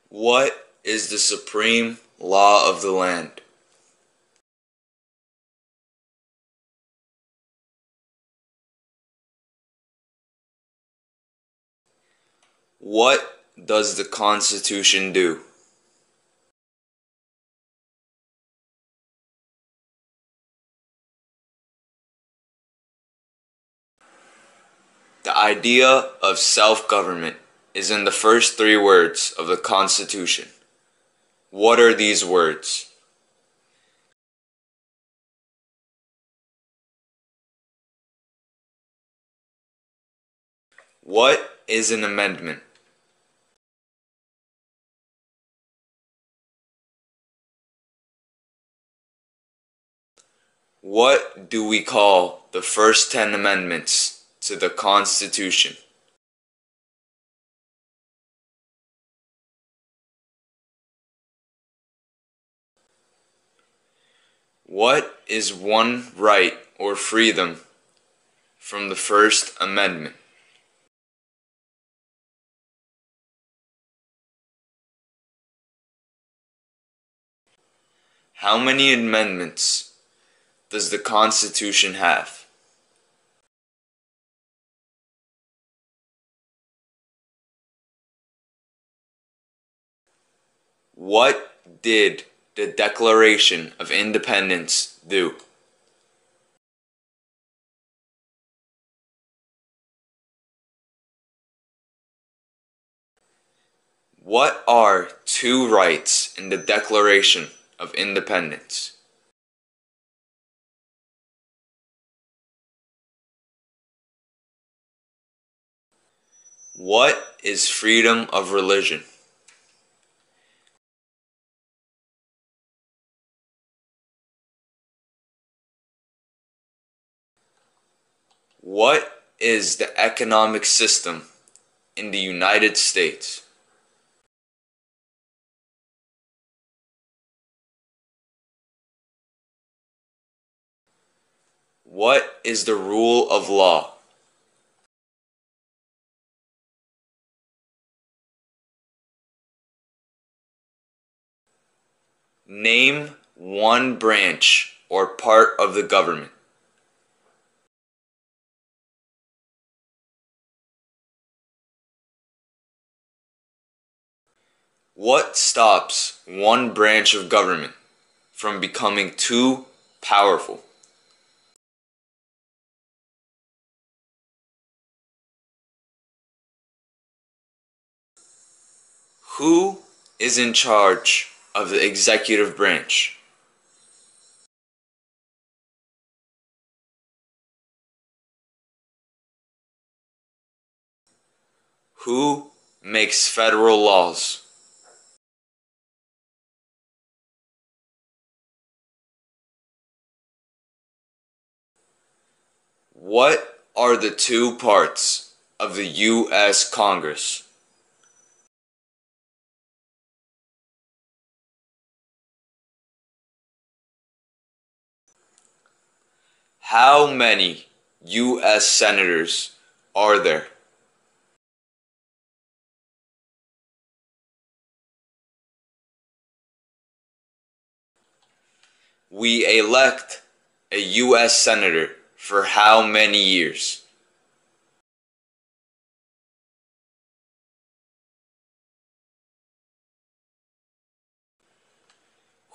What is the supreme law of the land? What does the Constitution do? The idea of self-government is in the first three words of the Constitution. What are these words? What is an amendment? What do we call the first 10 amendments to the Constitution? What is one right or freedom from the First Amendment? How many amendments does the Constitution have? What did the Declaration of Independence do? What are two rights in the Declaration of Independence? What is freedom of religion? What is the economic system in the United States? What is the rule of law? Name one branch or part of the government. What stops one branch of government from becoming too powerful? Who is in charge of the executive branch? Who makes federal laws? What are the two parts of the U.S. Congress? How many U.S. senators are there? We elect a U.S. senator for how many years?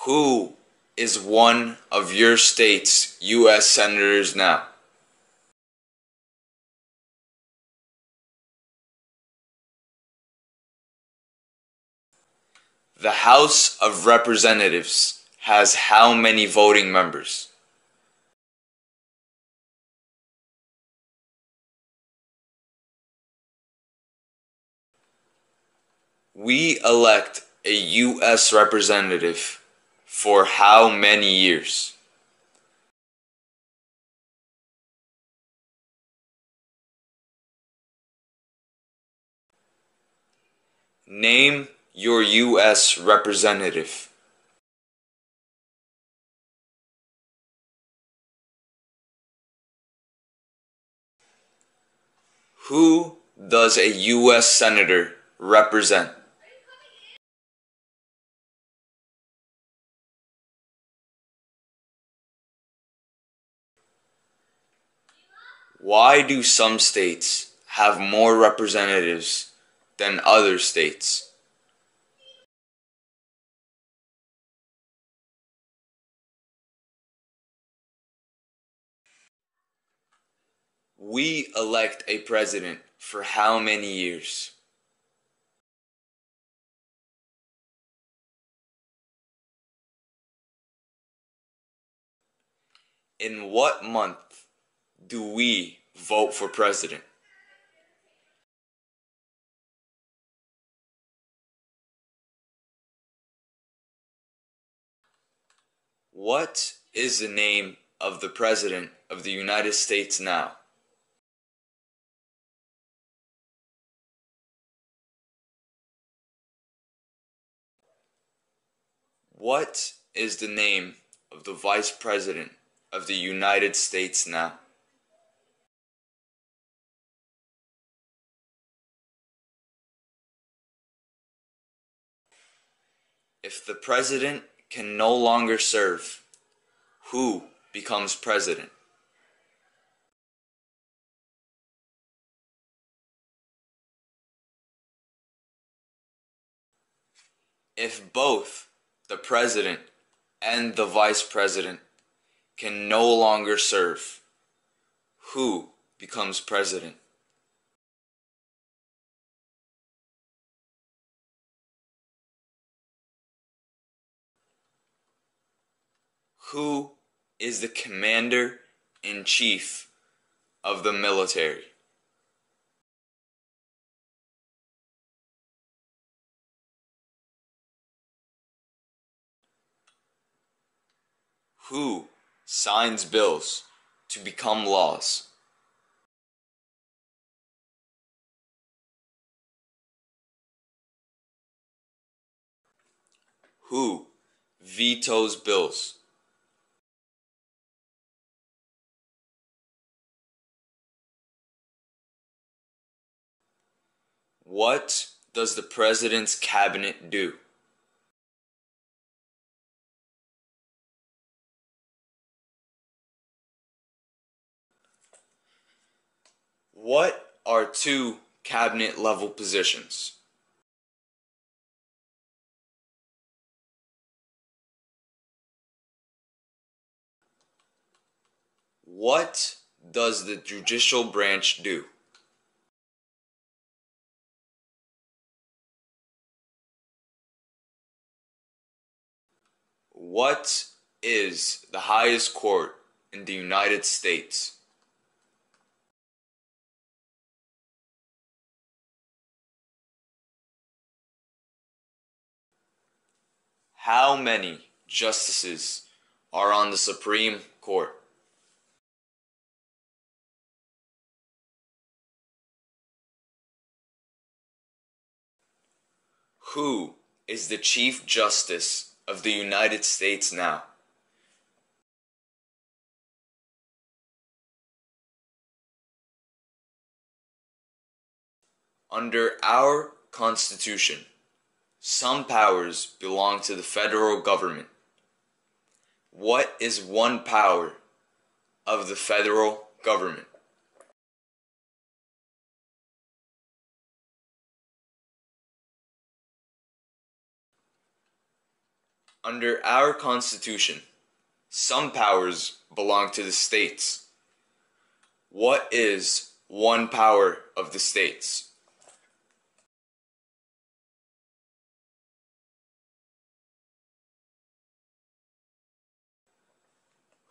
Who is one of your state's U.S. senators now? The House of Representatives has how many voting members? We elect a U.S. representative for how many years? Name your U.S. representative. Who does a U.S. senator represent? Why do some states have more representatives than other states? We elect a president for how many years? In what month do we vote for president? What is the name of the President of the United States now? What is the name of the Vice President of the United States now? If the President can no longer serve, who becomes President? If both the President and the Vice President can no longer serve, who becomes President? Who is the Commander-in-Chief of the military? Who signs bills to become laws? Who vetoes bills? What does the President's cabinet do? What are two cabinet level positions? What does the judicial branch do? What is the highest court in the United States? How many justices are on the Supreme Court? Who is the Chief Justice of the United States now? Under our Constitution, some powers belong to the federal government. What is one power of the federal government? Under our Constitution, some powers belong to the states. What is one power of the states?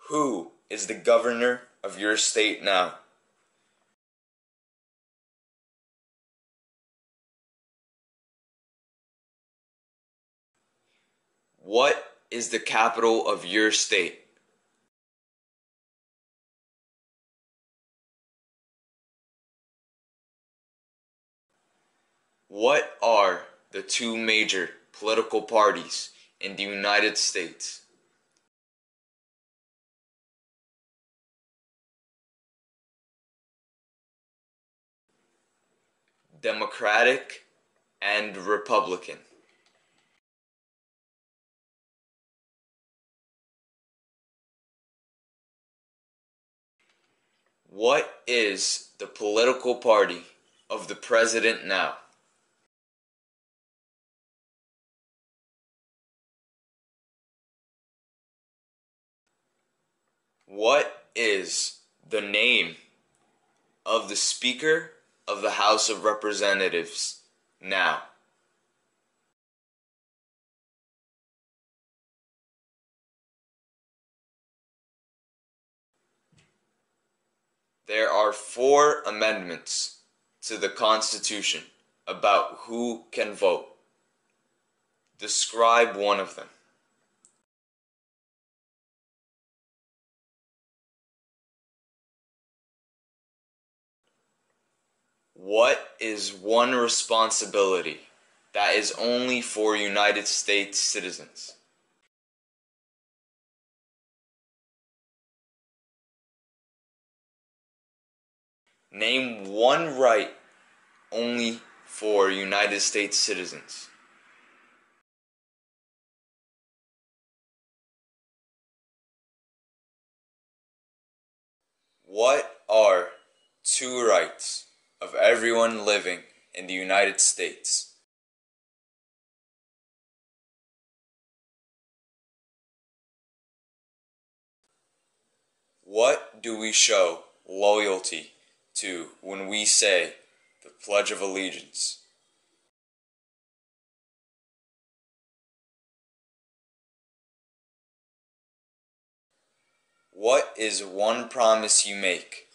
Who is the governor of your state now? What is the capital of your state? What are the two major political parties in the United States? Democratic and Republican. What is the political party of the president now? What is the name of the Speaker of the House of Representatives now? There are 4 amendments to the Constitution about who can vote. Describe one of them. What is one responsibility that is only for United States citizens? Name one right only for United States citizens. What are 2 rights of everyone living in the United States? What do we show loyalty to when we say the Pledge of Allegiance? What is one promise you make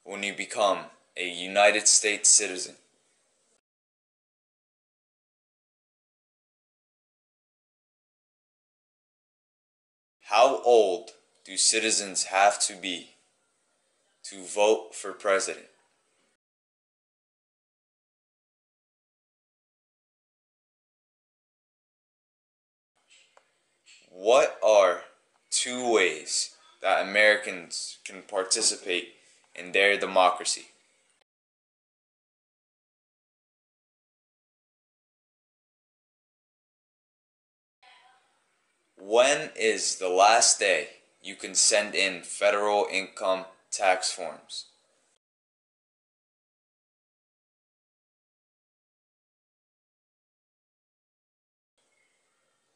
when you become a United States citizen? How old do citizens have to be to vote for president? What are 2 ways that Americans can participate in their democracy? When is the last day you can send in federal income tax forms?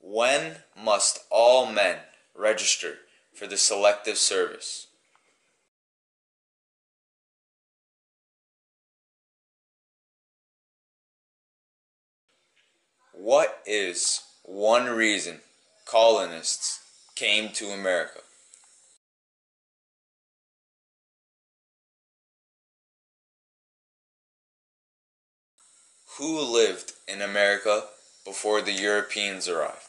When must all men register for the Selective Service? What is one reason colonists came to America? Who lived in America before the Europeans arrived?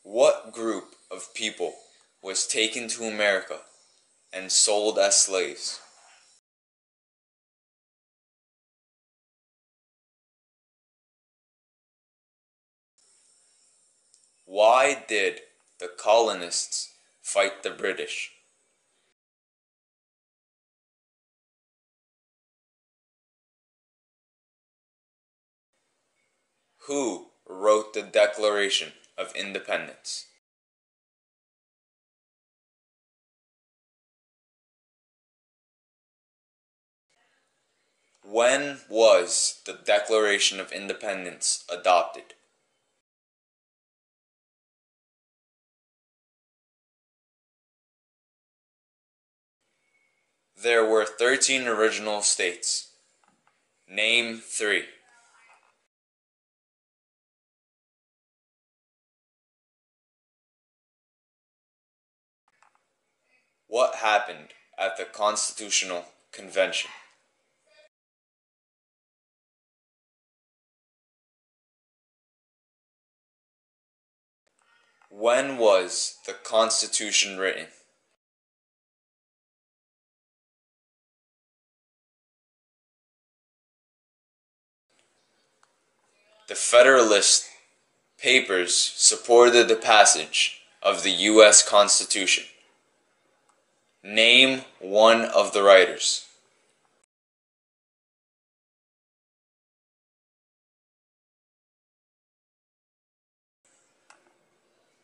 What group of people was taken to America and sold as slaves? Why did the colonists fight the British? Who wrote the Declaration of Independence? When was the Declaration of Independence adopted? There were 13 original states. Name 3. What happened at the Constitutional Convention? When was the Constitution written? The Federalist Papers supported the passage of the U.S. Constitution. Name one of the writers.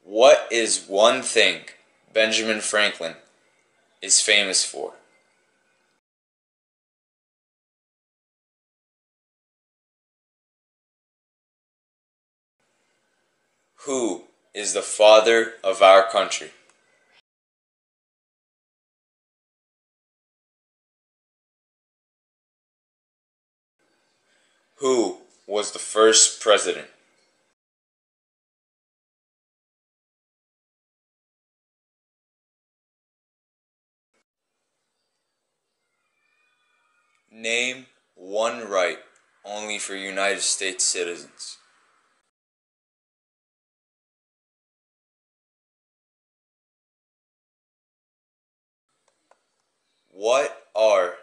What is one thing Benjamin Franklin is famous for? Who is the father of our country? Who was the first president? Name one right only for United States citizens. What are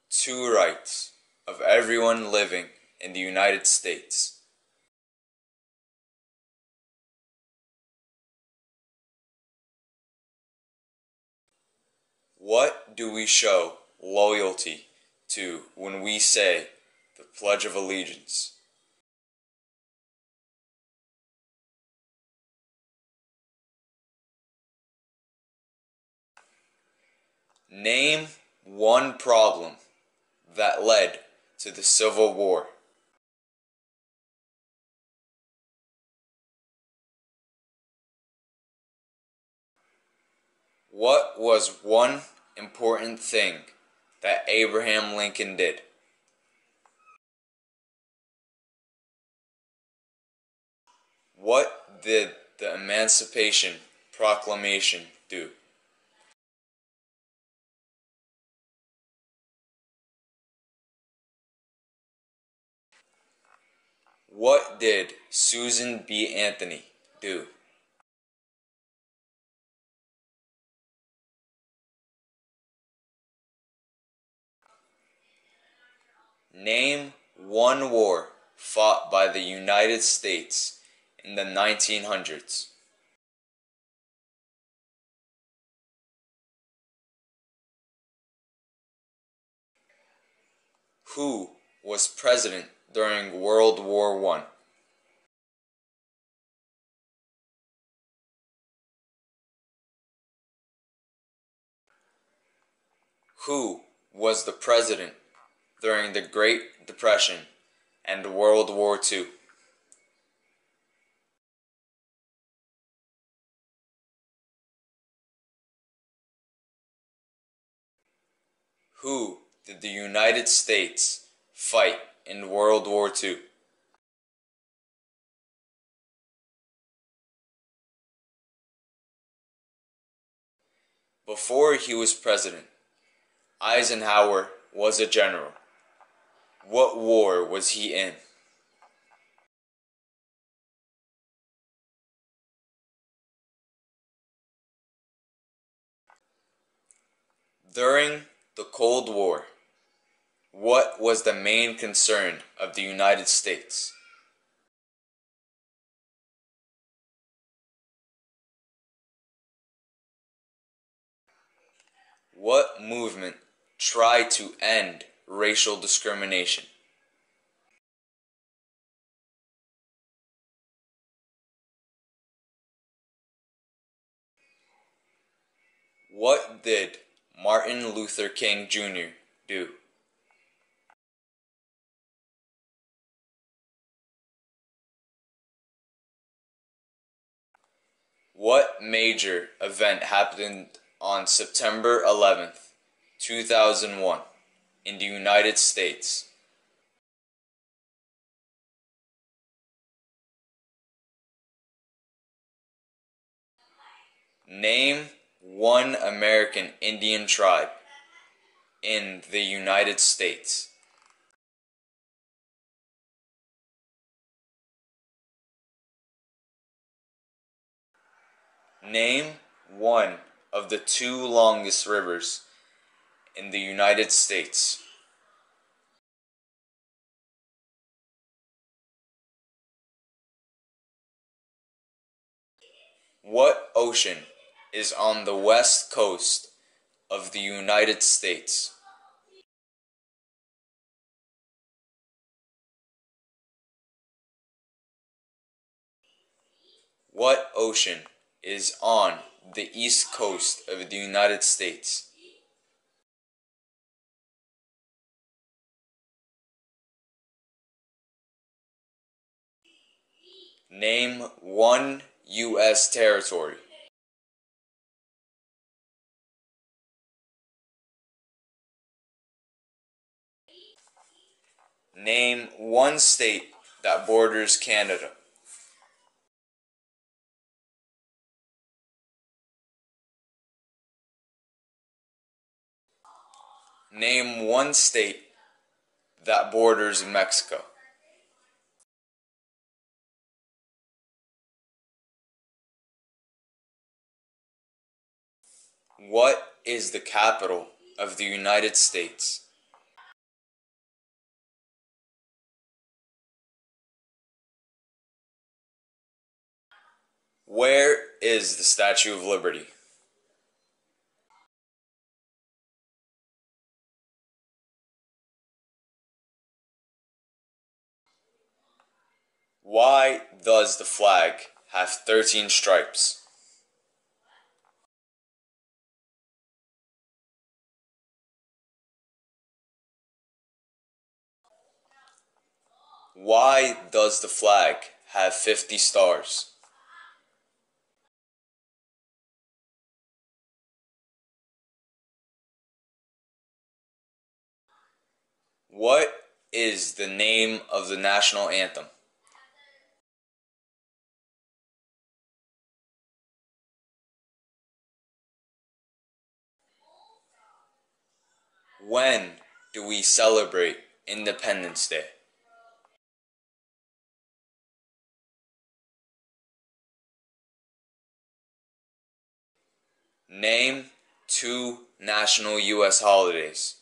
two rights of everyone living in the United States? What do we show loyalty to when we say the Pledge of Allegiance? Name one problem that led to the Civil War. What was one important thing that Abraham Lincoln did? What did the Emancipation Proclamation do? What did Susan B. Anthony do? Name one war fought by the United States in the 1900s. Who was president during World War I? Who was the president during the Great Depression and World War II? Who did the United States fight in World War II? Before he was president, Eisenhower was a general. What war was he in? During the Cold War, what was the main concern of the United States? What movement tried to end racial discrimination? What did Martin Luther King Jr. do? What major event happened on September 11th, 2001 in the United States? Name one American Indian tribe in the United States. Name one of the two longest rivers in the United States. What ocean is on the west coast of the United States? What ocean is on the East Coast of the United States? Name one U.S. territory. Name one state that borders Canada. Name one state that borders Mexico. What is the capital of the United States? Where is the Statue of Liberty? Why does the flag have 13 stripes? Why does the flag have 50 stars? What is the name of the national anthem? When do we celebrate Independence Day? Name two national U.S. holidays.